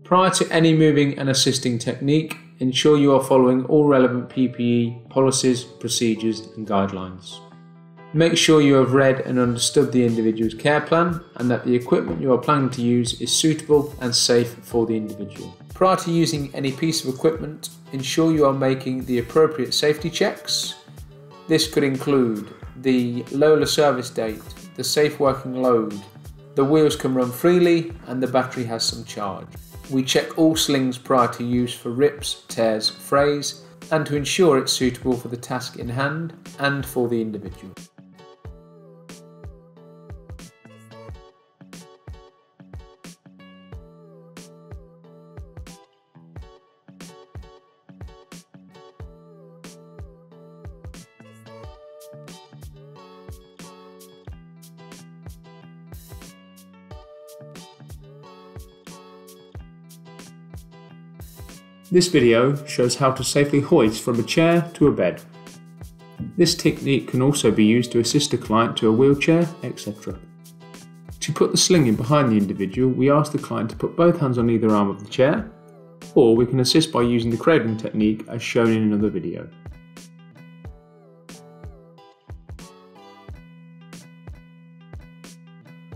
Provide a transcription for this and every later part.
Prior to any moving and assisting technique, ensure you are following all relevant PPE policies, procedures and guidelines. Make sure you have read and understood the individual's care plan and that the equipment you are planning to use is suitable and safe for the individual. Prior to using any piece of equipment, ensure you are making the appropriate safety checks. This could include the Lola service date, the safe working load, the wheels can run freely and the battery has some charge. We check all slings prior to use for rips, tears, frays and to ensure it's suitable for the task in hand and for the individual. This video shows how to safely hoist from a chair to a bed. This technique can also be used to assist a client to a wheelchair, etc. To put the sling in behind the individual, we ask the client to put both hands on either arm of the chair, or we can assist by using the cradling technique as shown in another video.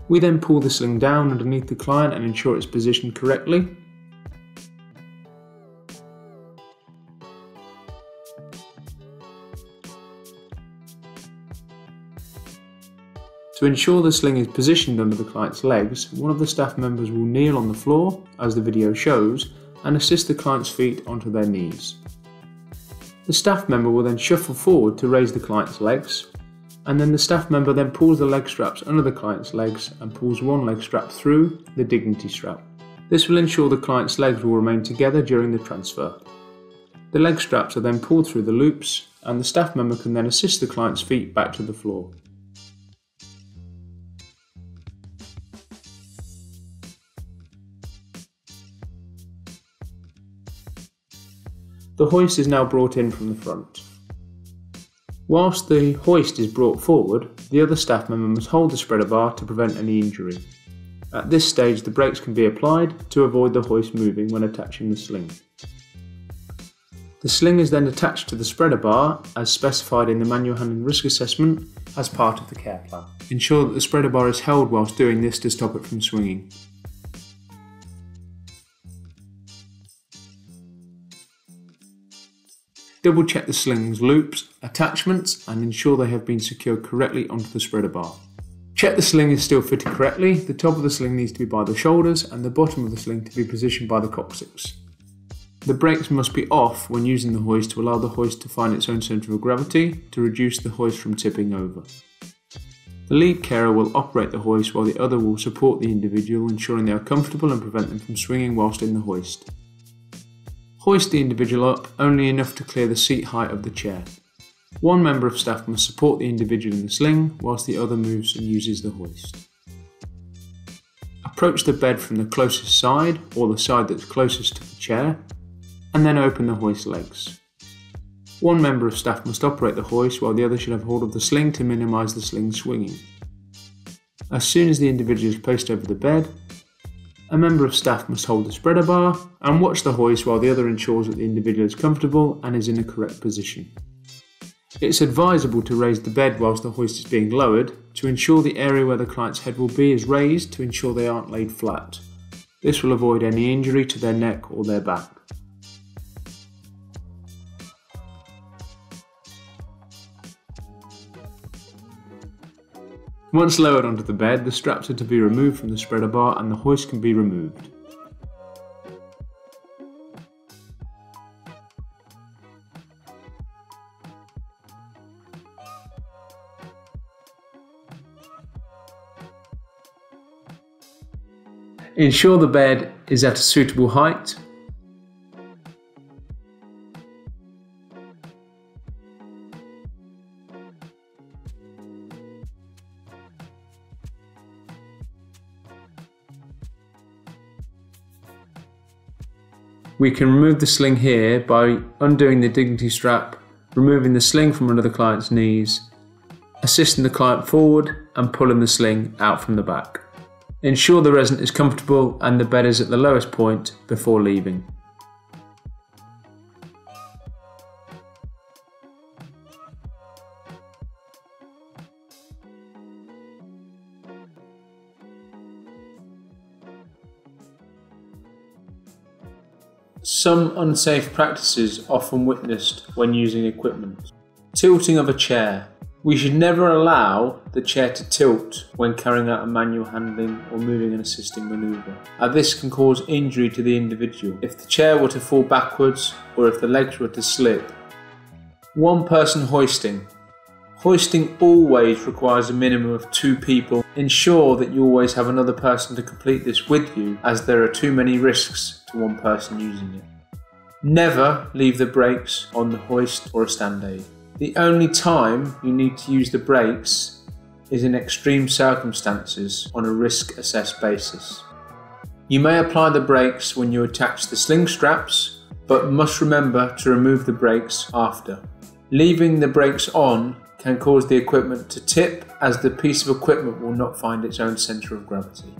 We then pull the sling down underneath the client and ensure it's positioned correctly. To ensure the sling is positioned under the client's legs, one of the staff members will kneel on the floor, as the video shows, and assist the client's feet onto their knees. The staff member will then shuffle forward to raise the client's legs, and then the staff member then pulls the leg straps under the client's legs and pulls one leg strap through the dignity strap. This will ensure the client's legs will remain together during the transfer. The leg straps are then pulled through the loops, and the staff member can then assist the client's feet back to the floor. The hoist is now brought in from the front. Whilst the hoist is brought forward, the other staff member must hold the spreader bar to prevent any injury. At this stage, the brakes can be applied to avoid the hoist moving when attaching the sling. The sling is then attached to the spreader bar as specified in the manual handling risk assessment as part of the care plan. Ensure that the spreader bar is held whilst doing this to stop it from swinging. Double check the sling's loops, attachments and ensure they have been secured correctly onto the spreader bar. Check the sling is still fitted correctly. The top of the sling needs to be by the shoulders and the bottom of the sling to be positioned by the coccyx. The brakes must be off when using the hoist to allow the hoist to find its own centre of gravity to reduce the hoist from tipping over. The lead carer will operate the hoist while the other will support the individual, ensuring they are comfortable and prevent them from swinging whilst in the hoist. Hoist the individual up only enough to clear the seat height of the chair. One member of staff must support the individual in the sling whilst the other moves and uses the hoist. Approach the bed from the closest side or the side that's closest to the chair and then open the hoist legs. One member of staff must operate the hoist while the other should have hold of the sling to minimise the sling swinging. As soon as the individual is placed over the bed, a member of staff must hold the spreader bar and watch the hoist while the other ensures that the individual is comfortable and is in a correct position. It's advisable to raise the bed whilst the hoist is being lowered to ensure the area where the client's head will be is raised to ensure they aren't laid flat. This will avoid any injury to their neck or their back. Once lowered onto the bed, the straps are to be removed from the spreader bar and the hoist can be removed. Ensure the bed is at a suitable height. We can remove the sling here by undoing the dignity strap, removing the sling from under the client's knees, assisting the client forward and pulling the sling out from the back. Ensure the resident is comfortable and the bed is at the lowest point before leaving. Some unsafe practices often witnessed when using equipment. Tilting of a chair. We should never allow the chair to tilt when carrying out a manual handling or moving an assisting manoeuvre, as this can cause injury to the individual if the chair were to fall backwards or if the legs were to slip. One person hoisting. Hoisting always requires a minimum of 2 people. Ensure that you always have another person to complete this with you, as there are too many risks to one person using it. Never leave the brakes on the hoist or a stand aid. The only time you need to use the brakes is in extreme circumstances on a risk assessed basis. You may apply the brakes when you attach the sling straps, but must remember to remove the brakes after. Leaving the brakes on can cause the equipment to tip, as the piece of equipment will not find its own centre of gravity.